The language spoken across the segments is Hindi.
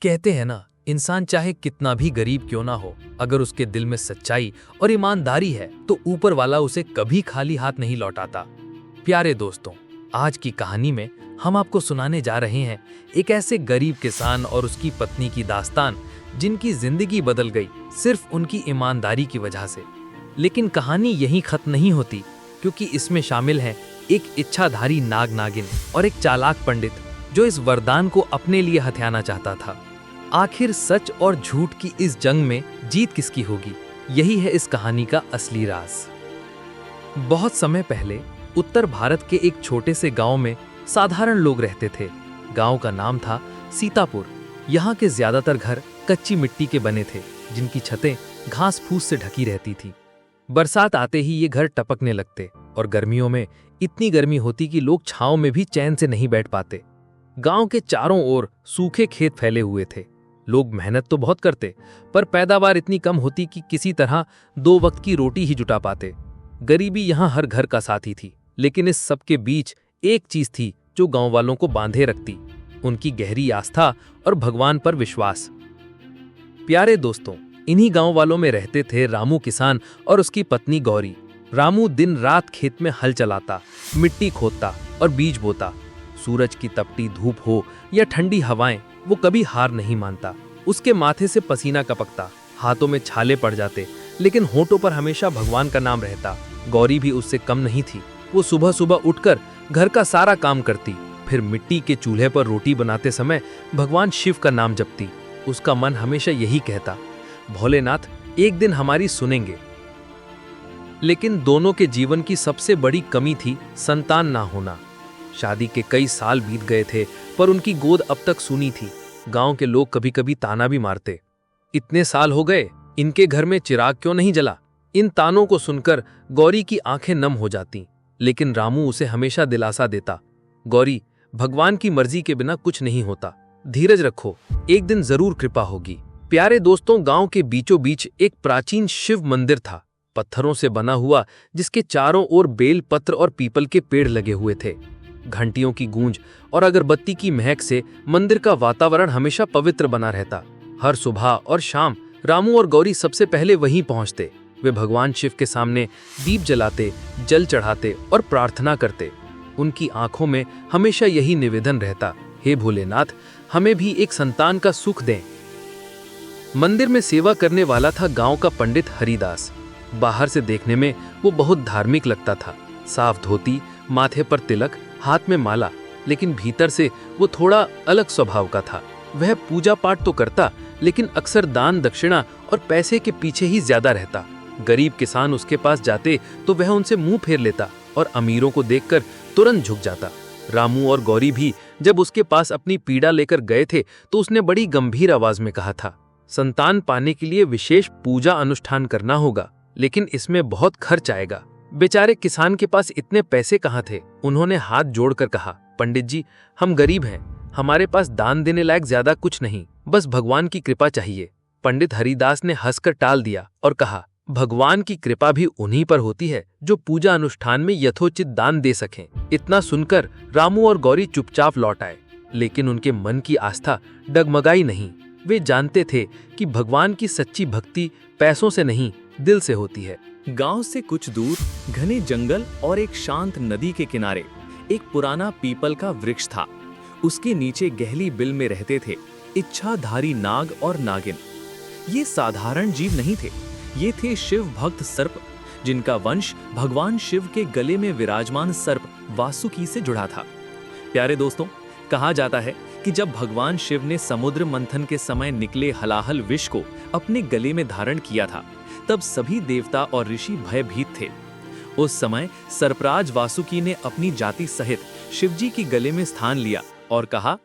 कहते हैं ना, इंसान चाहे कितना भी गरीब क्यों ना हो, अगर उसके दिल में सच्चाई और ईमानदारी है तो ऊपर वाला उसे कभी खाली हाथ नहीं लौटाता। प्यारे दोस्तों, आज की कहानी में हम आपको सुनाने जा रहे हैं एक ऐसे गरीब किसान और उसकी पत्नी की दास्तान जिनकी जिंदगी बदल गई सिर्फ उनकी ईमानदारी की वजह से। लेकिन कहानी यहीं खत्म नहीं होती, क्योंकि इसमें शामिल है एक इच्छाधारी नाग नागिन और एक चालाक पंडित जो इस वरदान को अपने लिए हथियाना चाहता था। आखिर सच और झूठ की इस जंग में जीत किसकी होगी, यही है इस कहानी का असली राज। बहुत समय पहले उत्तर भारत के एक छोटे से गांव में साधारण लोग रहते थे। गांव का नाम था सीतापुर। यहाँ के ज्यादातर घर कच्ची मिट्टी के बने थे, जिनकी छतें घास फूस से ढकी रहती थी। बरसात आते ही ये घर टपकने लगते और गर्मियों में इतनी गर्मी होती कि लोग छांव में भी चैन से नहीं बैठ पाते। गांव के चारों ओर सूखे खेत फैले हुए थे। लोग मेहनत तो बहुत करते, पर पैदावार इतनी कम होती कि किसी तरह 2 वक्त की रोटी ही जुटा पाते। गरीबी यहाँ हर घर का साथी थी, लेकिन इस सब के बीच एक चीज थी जो गांव वालों को बांधे रखती, उनकी गहरी आस्था और भगवान पर विश्वास। प्यारे दोस्तों, इन्हीं गांव वालों में रहते थे रामू किसान और उसकी पत्नी गौरी। रामू दिन रात खेत में हल चलाता, मिट्टी खोदता और बीज बोता। सूरज की तपती धूप हो या ठंडी हवाएं, वो कभी हार नहीं मानता। उसके माथे से पसीना कपकता, हाथों में छाले पड़ जाते, लेकिन होठों पर हमेशा भगवान का नाम रहता। गौरी भी उससे कम नहीं थी। वो सुबह सुबह उठकर घर का सारा काम करती, फिर मिट्टी के चूल्हे पर रोटी बनाते समय भगवान शिव का नाम जपती। उसका मन हमेशा यही कहता, भोलेनाथ एक दिन हमारी सुनेंगे। लेकिन दोनों के जीवन की सबसे बड़ी कमी थी संतान ना होना। शादी के कई साल बीत गए थे, पर उनकी गोद अब तक सूनी थी। गांव के लोग कभी कभी ताना भी मारते, इतने साल हो गए, इनके घर में चिराग क्यों नहीं जला। इन तानों को सुनकर गौरी की आंखें नम हो जाती, लेकिन रामू उसे हमेशा दिलासा देता, गौरी, भगवान की मर्जी के बिना कुछ नहीं होता, धीरज रखो, एक दिन जरूर कृपा होगी। प्यारे दोस्तों, गांव के बीचों बीच एक प्राचीन शिव मंदिर था, पत्थरों से बना हुआ, जिसके चारों ओर बेल पत्र और पीपल के पेड़ लगे हुए थे। घंटियों की गूंज और अगरबत्ती की महक से मंदिर का वातावरण हमेशा पवित्र बना रहता। हर सुबह और शाम रामू और गौरी सबसे पहले वहीं पहुंचते। वे भगवान शिव के सामने दीप जलाते, जल चढ़ाते और प्रार्थना करते। उनकी आंखों में हमेशा यही निवेदन रहता, हे भोलेनाथ, हमें भी एक संतान का सुख दें। मंदिर में सेवा करने वाला था गांव का पंडित हरिदास। बाहर से देखने में वो बहुत धार्मिक लगता था। साफ धोती, माथे पर तिलक, हाथ में माला, लेकिन भीतर से वो थोड़ा अलग स्वभाव का था। वह पूजा पाठ तो करता, लेकिन अक्सर दान दक्षिणा और पैसे के पीछे ही ज्यादा रहता। गरीब किसान उसके पास जाते तो वह उनसे मुंह फेर लेता और अमीरों को देखकर तुरंत झुक जाता। रामू और गौरी भी जब उसके पास अपनी पीड़ा लेकर गए थे तो उसने बड़ी गंभीर आवाज में कहा था, संतान पाने के लिए विशेष पूजा अनुष्ठान करना होगा, लेकिन इसमें बहुत खर्च आएगा। बेचारे किसान के पास इतने पैसे कहाँ थे। उन्होंने हाथ जोड़कर कहा, पंडित जी, हम गरीब हैं, हमारे पास दान देने लायक ज्यादा कुछ नहीं, बस भगवान की कृपा चाहिए। पंडित हरिदास ने हंसकर टाल दिया और कहा, भगवान की कृपा भी उन्हीं पर होती है जो पूजा अनुष्ठान में यथोचित दान दे सकें। इतना सुनकर रामू और गौरी चुपचाप लौट आए, लेकिन उनके मन की आस्था डगमगाई नहीं। वे जानते थे कि भगवान की सच्ची भक्ति पैसों से नहीं, दिल से होती है। गांव से कुछ दूर घने जंगल और एक शांत नदी के किनारे एक पुराना पीपल का वृक्ष था। उसके नीचे गहरी बिल में रहते थे इच्छाधारी नाग और नागिन। ये साधारण जीव नहीं थे, ये थे शिव भक्त सर्प, जिनका वंश भगवान शिव के गले में विराजमान सर्प वासुकी से जुड़ा था। प्यारे दोस्तों, कहा जाता है कि जब भगवान शिव ने समुद्र मंथन के समय निकले हलाहल विष को अपने गले में धारण किया था, तब सभी देवता और ऋषि भयभीत थे। उस समय सर्पराज वासुकी ने अपनी जाति सहित शिवजी की गले में स्थान लिया और कहा,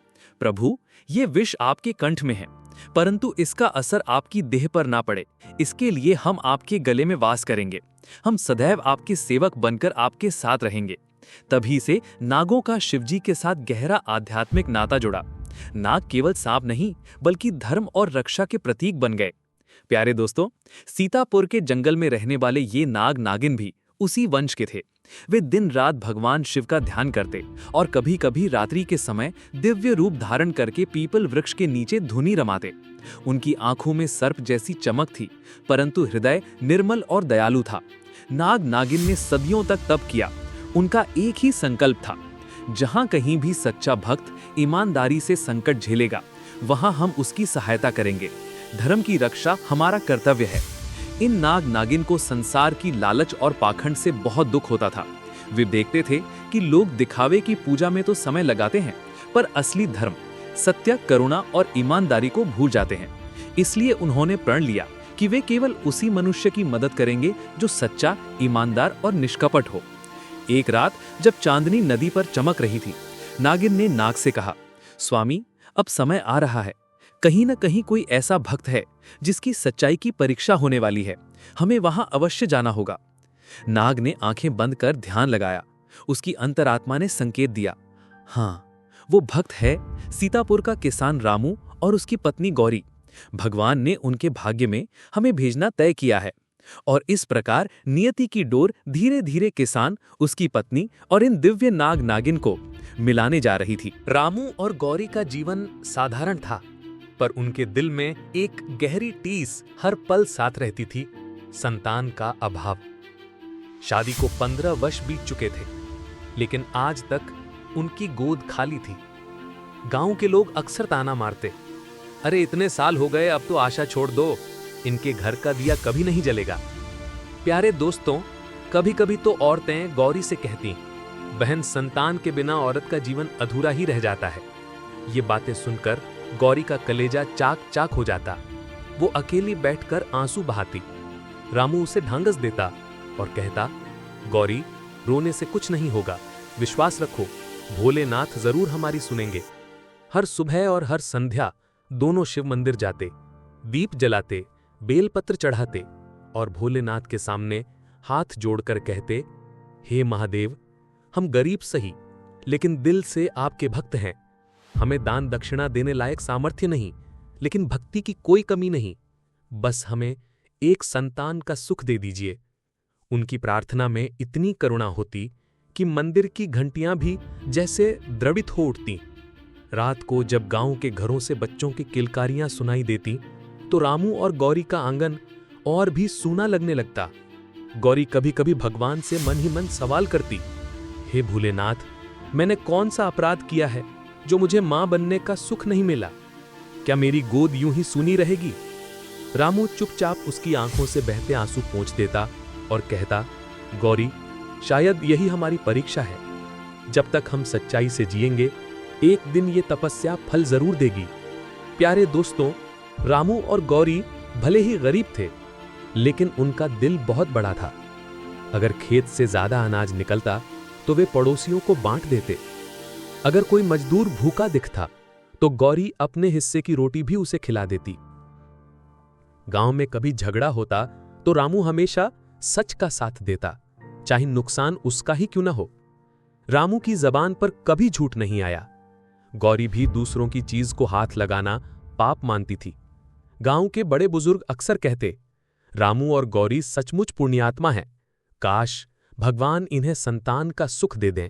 प्रभु, ये विष आपके कंठ में है, परंतु इसका असर आपकी देह पर ना पड़े, इसके लिए हम आपके गले में वास करेंगे। हम सदैव आपके सेवक बनकर आपके साथ रहेंगे। तभी से नागों का शिवजी के साथ गहरा आध्यात्मिक नाता जुड़ा। नाग केवल सांप नहीं, बल्कि धर्म और रक्षा के प्रतीक बन गए। प्यारे दोस्तों, सीतापुर के जंगल में रहने वाले ये नाग नागिन भी उसी वंश के थे। वे दिन रात भगवान शिव का ध्यान करते और कभी कभी रात्रि के समय दिव्य रूप धारण करके पीपल वृक्ष के नीचे धुनी रमाते। उनकी आंखों में सर्प जैसी चमक थी, परंतु हृदय निर्मल और दयालु था। नाग नागिन ने सदियों तक तप किया। उनका एक ही संकल्प था, जहां कहीं भी सच्चा भक्त ईमानदारी से संकट झेलेगा, वहां हम उसकी सहायता करेंगे। धर्म की रक्षा हमारा कर्तव्य है। इन नाग नागिन को संसार की लालच और पाखंड से बहुत दुख होता था। वे देखते थे कि लोग दिखावे की पूजा में तो समय लगाते हैं, पर असली धर्म, सत्य, करुणा और ईमानदारी को भूल जाते हैं। इसलिए उन्होंने प्रण लिया कि वे केवल उसी मनुष्य की मदद करेंगे जो सच्चा, ईमानदार और निष्कपट हो। एक रात जब चांदनी नदी पर चमक रही थी, नागिन ने नाग से कहा, स्वामी, अब समय आ रहा है। कहीं न कहीं कोई ऐसा भक्त है जिसकी सच्चाई की परीक्षा होने वाली है। हमें वहां अवश्य जाना होगा। नाग ने आंखें बंद कर ध्यान लगाया। उसकी अंतरात्मा ने संकेत दिया, हाँ, वो भक्त है सीतापुर का किसान रामू और उसकी पत्नी गौरी। भगवान ने उनके भाग्य में हमें भेजना तय किया है। और इस प्रकार नियति की डोर धीरे धीरे किसान, उसकी पत्नी और इन दिव्य नाग नागिन को मिलाने जा रही थी। रामू और गौरी का जीवन साधारण था, पर उनके दिल में एक गहरी टीस हर पल साथ रहती थी, संतान का अभाव। शादी को 15 वर्ष बीत चुके थे, लेकिन आज तक उनकी गोद खाली थी। गांव के लोग अक्सर ताना मारते, अरे इतने साल हो गए, अब तो आशा छोड़ दो, इनके घर का दिया कभी नहीं जलेगा। प्यारे दोस्तों, कभी कभी तो औरतें गौरी से कहती, बहन, संतान के बिना औरत का जीवन अधूरा ही रह जाता है। ये बातें सुनकर गौरी का कलेजा चाक चाक हो जाता। वो अकेली बैठकर आंसू बहाती। रामू उसे ढांढस देता और कहता, गौरी, रोने से कुछ नहीं होगा, विश्वास रखो, भोलेनाथ जरूर हमारी सुनेंगे। हर सुबह और हर संध्या दोनों शिव मंदिर जाते, दीप जलाते, बेलपत्र चढ़ाते और भोलेनाथ के सामने हाथ जोड़कर कहते, हे महादेव, हम गरीब सही, लेकिन दिल से आपके भक्त हैं। हमें दान दक्षिणा देने लायक सामर्थ्य नहीं, लेकिन भक्ति की कोई कमी नहीं। बस हमें एक संतान का सुख दे दीजिए। उनकी प्रार्थना में इतनी करुणा होती कि मंदिर की घंटियां भी जैसे द्रवित हो उठती। रात को जब गांव के घरों से बच्चों की किलकारियां सुनाई देती, तो रामू और गौरी का आंगन और भी सूना लगने लगता। गौरी कभी कभी भगवान से मन ही मन सवाल करती, हे भोलेनाथ, मैंने कौन सा अपराध किया है जो मुझे मां बनने का सुख नहीं मिला? क्या मेरी गोद यूं ही सूनी रहेगी? रामू चुपचाप उसकी आंखों से बहते आंसू पोंछ देता और कहता, गौरी, शायद यही हमारी परीक्षा है। जब तक हम सच्चाई से जिएंगे, एक दिन ये तपस्या फल जरूर देगी। प्यारे दोस्तों, रामू और गौरी भले ही गरीब थे, लेकिन उनका दिल बहुत बड़ा था। अगर खेत से ज्यादा अनाज निकलता तो वे पड़ोसियों को बांट देते। अगर कोई मजदूर भूखा दिखता तो गौरी अपने हिस्से की रोटी भी उसे खिला देती। गांव में कभी झगड़ा होता तो रामू हमेशा सच का साथ देता, चाहे नुकसान उसका ही क्यों न हो। रामू की जबान पर कभी झूठ नहीं आया। गौरी भी दूसरों की चीज को हाथ लगाना पाप मानती थी। गांव के बड़े बुजुर्ग अक्सर कहते, रामू और गौरी सचमुच पुण्यात्मा हैं, काश भगवान इन्हें संतान का सुख दे दें।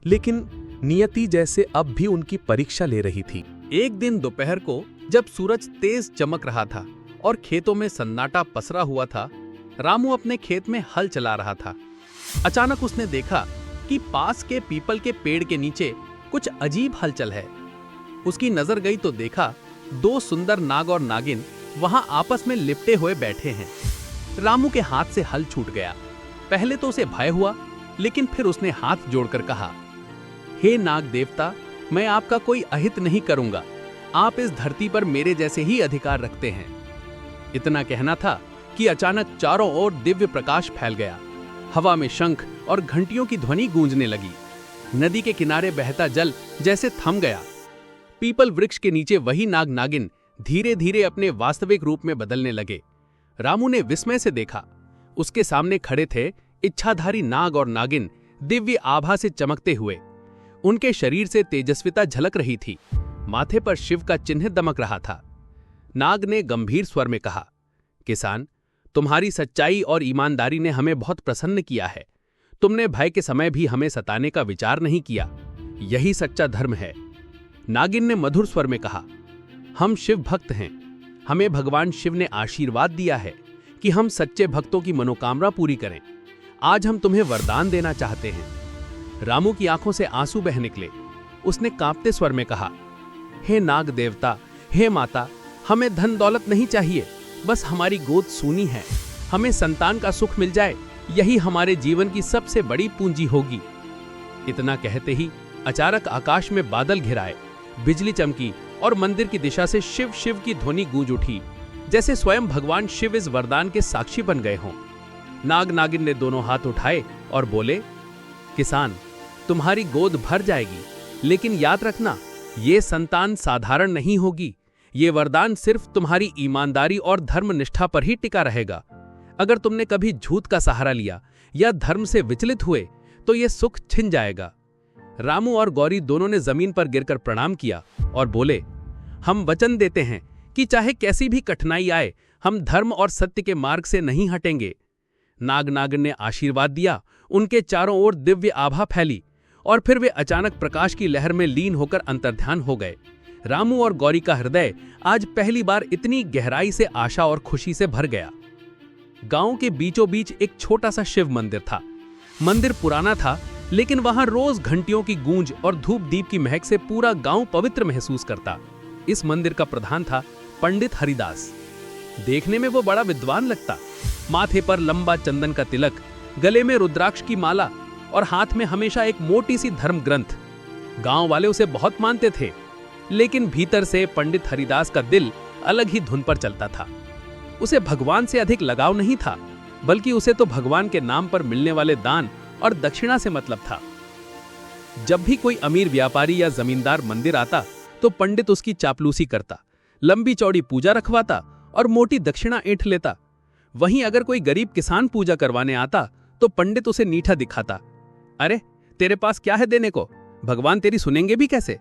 लेकिन नियति जैसे अब भी उनकी परीक्षा ले रही थी। एक दिन दोपहर को जब सूरज तेज चमक रहा था और खेतों में सन्नाटा पसरा हुआ था, रामू अपने खेत में हल चला रहा था। अचानक उसने देखा कि पास के पीपल के पेड़ के नीचे कुछ अजीब हलचल है। उसकी नजर गई तो देखा 2 सुंदर नाग और नागिन वहां आपस में लिपटे हुए बैठे हैं। रामू के हाथ से हल छूट गया। पहले तो उसे भय हुआ, लेकिन फिर उसने हाथ जोड़कर कहा, हे नाग देवता, मैं आपका कोई अहित नहीं करूंगा। आप इस धरती पर मेरे जैसे ही अधिकार रखते हैं। इतना कहना था कि अचानक चारों ओर दिव्य प्रकाश फैल गया। हवा में शंख और घंटियों की ध्वनि गूंजने लगी। नदी के किनारे बहता जल जैसे थम गया। पीपल वृक्ष के नीचे वही नाग नागिन धीरे धीरे अपने वास्तविक रूप में बदलने लगे। रामू ने विस्मय से देखा। उसके सामने खड़े थे इच्छाधारी नाग और नागिन, दिव्य आभा से चमकते हुए। उनके शरीर से तेजस्विता झलक रही थी। माथे पर शिव का चिन्ह दमक रहा था। नाग ने गंभीर स्वर में कहा, किसान, तुम्हारी सच्चाई और ईमानदारी ने हमें बहुत प्रसन्न किया है। तुमने भय के समय भी हमें सताने का विचार नहीं किया। यही सच्चा धर्म है। नागिन ने मधुर स्वर में कहा, हम शिव भक्त हैं। हमें भगवान शिव ने आशीर्वाद दिया है कि हम सच्चे भक्तों की मनोकामना पूरी करें। आज हम तुम्हें वरदान देना चाहते हैं। रामू की आंखों से आंसू बह निकले। उसने कांपते स्वर में कहा, हे नाग देवता, हे माता, हमें धन दौलत नहीं चाहिए, बस हमारी गोद सूनी है। हमें संतान का सुख मिल जाए, यही हमारे जीवन की सबसे बड़ी पूंजी होगी। इतना कहते ही अचानक आकाश में बादल घिराए, बिजली चमकी और मंदिर की दिशा से शिव शिव की ध्वनि गूंज उठी, जैसे स्वयं भगवान शिव इस वरदान के साक्षी बन गए हों। नाग नागिन ने दोनों हाथ उठाए और बोले, किसान, तुम्हारी गोद भर जाएगी, लेकिन याद रखना, ये संतान साधारण नहीं होगी। ये वरदान सिर्फ तुम्हारी ईमानदारी और धर्मनिष्ठा पर ही टिका रहेगा। अगर तुमने कभी झूठ का सहारा लिया या धर्म से विचलित हुए तो ये सुख छिन जाएगा। रामू और गौरी दोनों ने जमीन पर गिरकर प्रणाम किया और बोले, हम वचन देते हैं कि चाहे कैसी भी कठिनाई आए, हम धर्म और सत्य के मार्ग से नहीं हटेंगे। नाग नागिन ने आशीर्वाद दिया। उनके चारों ओर दिव्य आभा फैली और फिर वे अचानक प्रकाश की लहर में लीन होकर अंतर्ध्यान हो गए। रामू और गौरी का हृदय आज पहली बार इतनी गहराई से आशा और खुशी से भर गया। गांव के बीचों बीच एक छोटा सा शिव मंदिर था। मंदिर पुराना था, लेकिन वहां रोज घंटियों की गूंज और धूप दीप की महक से पूरा गांव पवित्र महसूस करता। इस मंदिर का प्रधान था पंडित हरिदास। देखने में वो बड़ा विद्वान लगता। माथे पर लंबा चंदन का तिलक, गले में रुद्राक्ष की माला और हाथ में हमेशा एक मोटी सी धर्म ग्रंथ। गांव वाले उसे बहुत मानते थे, लेकिन भीतर से पंडित हरिदास का दिल अलग ही धुन पर चलता था। उसे भगवान से अधिक लगाव नहीं था, बल्कि उसे तो भगवान के नाम पर मिलने वाले दान और दक्षिणा से मतलब था। जब भी कोई अमीर व्यापारी या जमींदार मंदिर आता तो पंडित उसकी चापलूसी करता, लंबी चौड़ी पूजा रखवाता और मोटी दक्षिणा ऐंठ लेता। वहीं अगर कोई गरीब किसान पूजा करवाने आता तो पंडित उसे नीठा दिखाता, अरे तेरे पास क्या है देने को, भगवान तेरी सुनेंगे भी कैसे।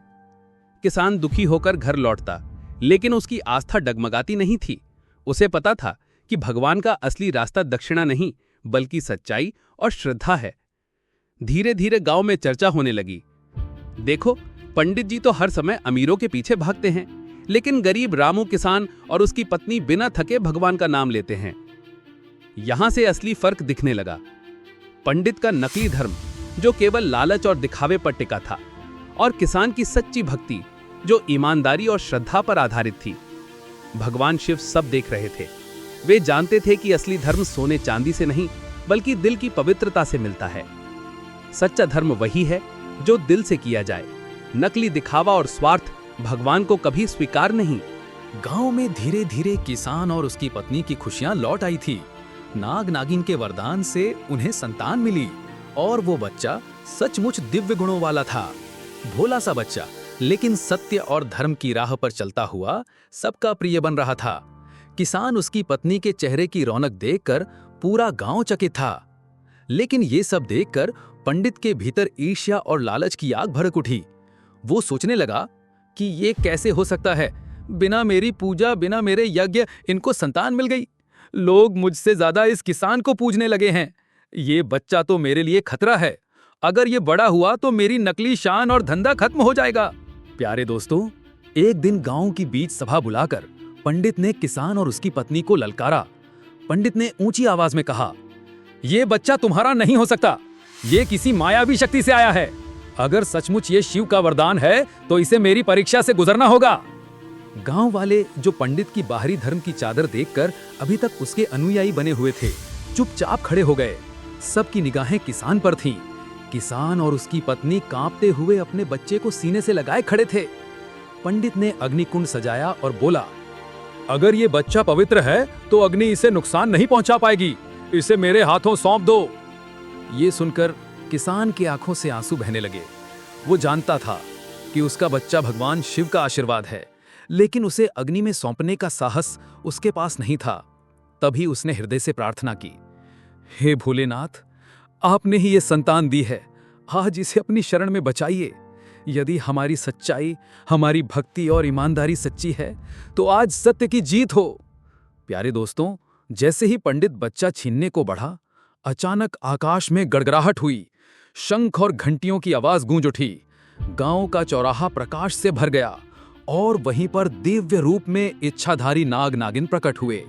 किसान दुखी होकर घर लौटता, लेकिन उसकी आस्था डगमगाती नहीं थी। उसे पता था कि भगवान का असली रास्ता दक्षिणा नहीं, बल्कि सच्चाई और श्रद्धा है। धीरे धीरे गांव में चर्चा होने लगी, देखो पंडित जी तो हर समय अमीरों के पीछे भागते हैं, लेकिन गरीब रामू किसान और उसकी पत्नी बिना थके भगवान का नाम लेते हैं। यहां से असली फर्क दिखने लगा। पंडित का नकली धर्म जो केवल लालच और दिखावे पर टिका था, और किसान की सच्ची भक्ति जो ईमानदारी और श्रद्धा पर आधारित थी। भगवान शिव सब देख रहे थे। वे जानते थे कि असली धर्म सोने चांदी से नहीं, बल्कि दिल की पवित्रता से मिलता है। सच्चा धर्म वही है जो दिल से किया जाए। नकली दिखावा और स्वार्थ भगवान को कभी स्वीकार नहीं। गांव में धीरे धीरे किसान और उसकी पत्नी की खुशियां लौट आई थी। नाग नागिन के वरदान से उन्हें संतान मिली और वो बच्चा सचमुच दिव्य गुणों वाला था। भोला सा बच्चा, लेकिन सत्य और धर्म की राह पर चलता हुआ सबका प्रिय बन रहा था। किसान उसकी पत्नी के चेहरे की रौनक देखकर पूरा गांव चकित था। लेकिन ये सब देखकर पंडित के भीतर ईर्ष्या और लालच की आग भड़क उठी। वो सोचने लगा कि ये कैसे हो सकता है, बिना मेरी पूजा, बिना मेरे यज्ञ इनको संतान मिल गई। लोग मुझसे ज्यादा इस किसान को पूजने लगे हैं। ये बच्चा तो मेरे लिए खतरा है। अगर ये बड़ा हुआ तो मेरी नकली शान और धंधा खत्म हो जाएगा। प्यारे दोस्तों, एक दिन गांव की बीच सभा बुलाकर पंडित ने किसान और उसकी पत्नी को ललकारा। पंडित ने ऊंची आवाज में कहा, ये बच्चा तुम्हारा नहीं हो सकता। ये किसी मायावी शक्ति से आया है। अगर सचमुच ये शिव का वरदान है तो इसे मेरी परीक्षा से गुजरना होगा। गांव वाले, जो पंडित की बाहरी धर्म की चादर देखकर अभी तक उसके अनुयायी बने हुए थे, चुपचाप खड़े हो गए। सबकी निगाहें किसान पर थीं। किसान और उसकी पत्नी कांपते हुए अपने बच्चे को सीने से लगाए खड़े थे। पंडित ने अग्निकुंड सजाया और बोला, अगर ये बच्चा पवित्र है तो अग्नि इसे नुकसान नहीं पहुंचा पाएगी। इसे मेरे हाथों सौंप दो। ये सुनकर किसान की आंखों से आंसू बहने लगे। वो जानता था कि उसका बच्चा भगवान शिव का आशीर्वाद है, लेकिन उसे अग्नि में सौंपने का साहस उसके पास नहीं था। तभी उसने हृदय से प्रार्थना की, हे भोलेनाथ, आपने ही ये संतान दी है, आज इसे अपनी शरण में बचाइए। यदि हमारी सच्चाई, हमारी भक्ति और ईमानदारी सच्ची है तो आज सत्य की जीत हो। प्यारे दोस्तों, जैसे ही पंडित बच्चा छीनने को बढ़ा, अचानक आकाश में गड़गड़ाहट हुई। शंख और घंटियों की आवाज गूंज उठी। गांव का चौराहा प्रकाश से भर गया और वहीं पर दिव्य रूप में इच्छाधारी नाग नागिन प्रकट हुए।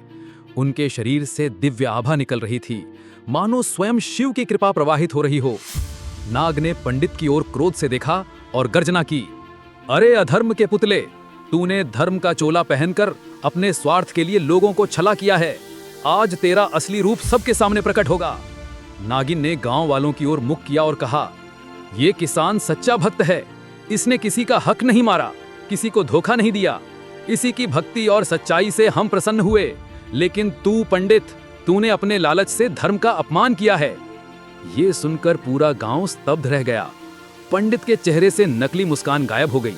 उनके शरीर से दिव्य आभा निकल रही थी, मानो स्वयं शिव की कृपा प्रवाहित हो रही हो। नाग ने पंडित की ओर क्रोध से देखा और गर्जना की, अरे अधर्म के पुतले, तूने धर्म का चोला पहनकर अपने स्वार्थ के लिए लोगों को छला किया है। आज तेरा असली रूप सबके सामने प्रकट होगा। नागिन ने गांव वालों की ओर मुख किया और कहा, ये किसान सच्चा भक्त है। इसने किसी का हक नहीं मारा, किसी को धोखा नहीं दिया। इसी की भक्ति और सच्चाई से हम प्रसन्न हुए। लेकिन तू पंडित, तूने अपने लालच से धर्म का अपमान किया है। ये सुनकर पूरा गांव स्तब्ध रह गया। पंडित के चेहरे से नकली मुस्कान गायब हो गई।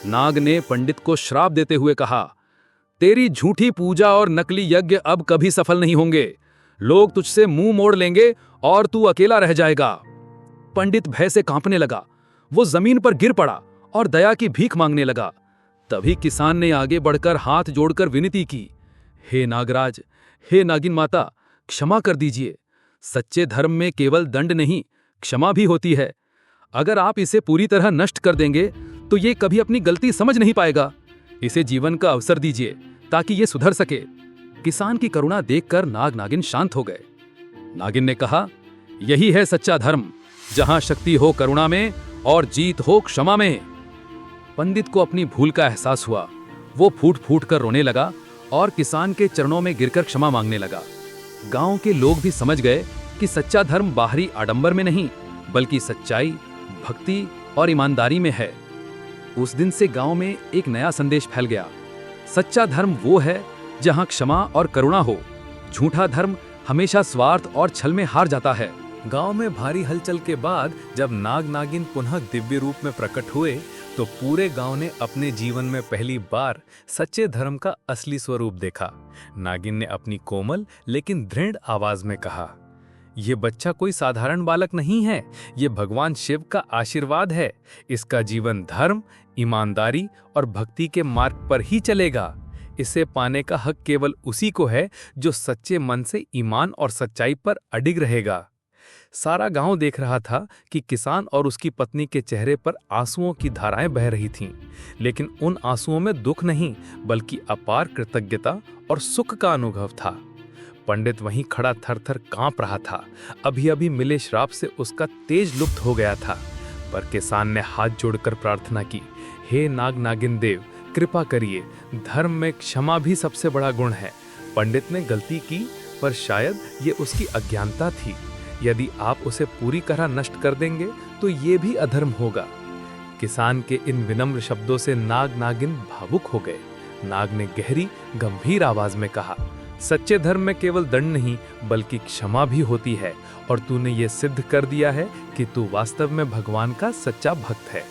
नाग ने पंडित को श्राप देते हुए कहा, तेरी झूठी पूजा और नकली यज्ञ अब कभी सफल नहीं होंगे। लोग तुझसे मुंह मोड़ लेंगे और तू अकेला रह जाएगा। पंडित भय से कांपने लगा। वो जमीन पर गिर पड़ा और दया की भीख मांगने लगा। तभी किसान ने आगे बढ़कर हाथ जोड़कर विनती की, हे नागराज, हे नागिन माता, क्षमा कर दीजिए। सच्चे धर्म में केवल दंड नहीं, क्षमा भी होती है। अगर आप इसे पूरी तरह नष्ट कर देंगे तो ये कभी अपनी गलती समझ नहीं पाएगा। इसे जीवन का अवसर दीजिए ताकि ये सुधर सके। किसान की करुणा देखकर नाग नागिन शांत हो गए। नागिन ने कहा, यही है सच्चा धर्म, जहां शक्ति हो करुणा में और जीत हो क्षमा में। पंडित को अपनी भूल का एहसास हुआ। वो फूट फूट कर रोने लगा और किसान के चरणों में गिरकर क्षमा मांगने लगा। गांव के लोग भी समझ गए कि सच्चा धर्म बाहरी आडंबर में नहीं, बल्कि सच्चाई, भक्ति और ईमानदारी में है। उस दिन से गांव में एक नया संदेश फैल गया। सच्चा धर्म वो है जहां क्षमा और करुणा हो। झूठा धर्म हमेशा स्वार्थ और छल में हार जाता है। गांव में भारी हलचल के बाद जब नाग नागिन पुनः दिव्य रूप में प्रकट हुए तो पूरे गांव ने अपने जीवन में पहली बार सच्चे धर्म का असली स्वरूप देखा। नागिन ने अपनी कोमल लेकिन दृढ़ आवाज में कहा, ये बच्चा कोई साधारण बालक नहीं है, ये भगवान शिव का आशीर्वाद है। इसका जीवन धर्म, ईमानदारी और भक्ति के मार्ग पर ही चलेगा। इसे पाने का हक केवल उसी को है जो सच्चे मन से ईमान और सच्चाई पर अडिग रहेगा। सारा गांव देख रहा था कि किसान और उसकी पत्नी के चेहरे पर आंसुओं की धाराएं बह रही थीं, लेकिन उन आंसुओं में दुख नहीं, बल्कि अपार कृतज्ञता और सुख का अनुभव था। पंडित वहीं खड़ा थर-थर कांप रहा था। अभी अभी मिले श्राप से उसका तेज लुप्त हो गया था। पर किसान ने हाथ जोड़कर प्रार्थना की, हे नाग नागिन देव, कृपा करिए। धर्म में क्षमा भी सबसे बड़ा गुण है। पंडित ने गलती की, पर शायद ये उसकी अज्ञानता थी। यदि आप उसे पूरी तरह नष्ट कर देंगे तो ये भी अधर्म होगा। किसान के इन विनम्र शब्दों से नाग नागिन भावुक हो गए। नाग ने गहरी गंभीर आवाज में कहा, सच्चे धर्म में केवल दंड नहीं बल्कि क्षमा भी होती है, और तूने ये सिद्ध कर दिया है कि तू वास्तव में भगवान का सच्चा भक्त है।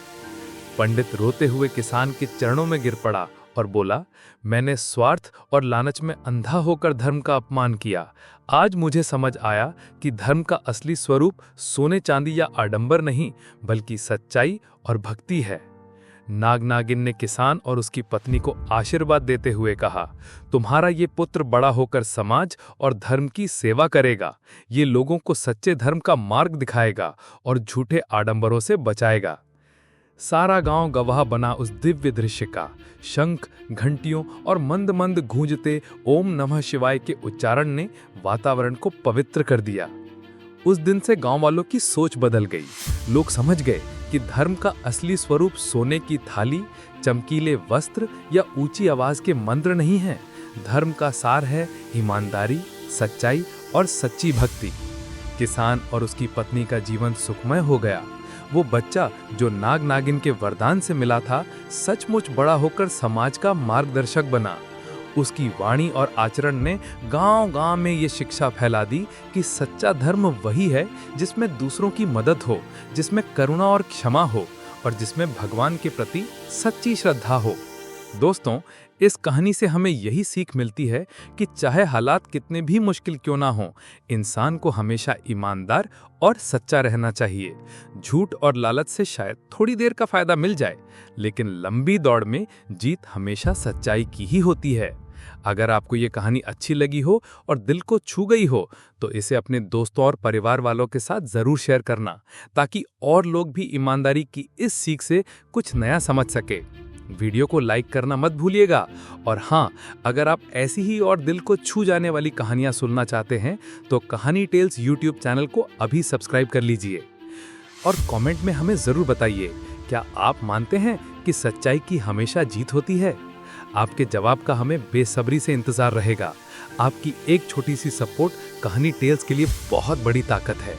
पंडित रोते हुए किसान के चरणों में गिर पड़ा और बोला, मैंने स्वार्थ और लालच में अंधा होकर धर्म का अपमान किया। आज मुझे समझ आया कि धर्म का असली स्वरूप सोने चांदी या आडंबर नहीं, बल्कि सच्चाई और भक्ति है। नाग नागिन ने किसान और उसकी पत्नी को आशीर्वाद देते हुए कहा, तुम्हारा ये पुत्र बड़ा होकर समाज और धर्म की सेवा करेगा। ये लोगों को सच्चे धर्म का मार्ग दिखाएगा और झूठे आडंबरों से बचाएगा। सारा गांव गवाह बना उस दिव्य दृश्य का। शंख, घंटियों और मंद मंद गूंजते ओम नमः शिवाय के उच्चारण ने वातावरण को पवित्र कर दिया। उस दिन से गांव वालों की सोच बदल गई। लोग समझ गए कि धर्म का असली स्वरूप सोने की थाली, चमकीले वस्त्र या ऊंची आवाज के मंत्र नहीं है। धर्म का सार है ईमानदारी, सच्चाई और सच्ची भक्ति। किसान और उसकी पत्नी का जीवन सुखमय हो गया। वो बच्चा जो नाग नागिन के वरदान से मिला था, सचमुच बड़ा होकर समाज का मार्गदर्शक बना। उसकी वाणी और आचरण ने गांव-गांव में ये शिक्षा फैला दी कि सच्चा धर्म वही है जिसमें दूसरों की मदद हो, जिसमें करुणा और क्षमा हो और जिसमें भगवान के प्रति सच्ची श्रद्धा हो। दोस्तों, इस कहानी से हमें यही सीख मिलती है कि चाहे हालात कितने भी मुश्किल क्यों ना हो, इंसान को हमेशा ईमानदार और सच्चा रहना चाहिए। झूठ और लालच से शायद थोड़ी देर का फायदा मिल जाए, लेकिन लंबी दौड़ में जीत हमेशा सच्चाई की ही होती है। अगर आपको ये कहानी अच्छी लगी हो और दिल को छू गई हो तो इसे अपने दोस्तों और परिवार वालों के साथ ज़रूर शेयर करना, ताकि और लोग भी ईमानदारी की इस सीख से कुछ नया समझ सके। वीडियो को लाइक करना मत भूलिएगा। और हाँ, अगर आप ऐसी ही और दिल को छू जाने वाली कहानियाँ सुनना चाहते हैं तो कहानी टेल्स यूट्यूब चैनल को अभी सब्सक्राइब कर लीजिए। और कमेंट में हमें ज़रूर बताइए, क्या आप मानते हैं कि सच्चाई की हमेशा जीत होती है? आपके जवाब का हमें बेसब्री से इंतज़ार रहेगा। आपकी एक छोटी सी सपोर्ट कहानी टेल्स के लिए बहुत बड़ी ताकत है।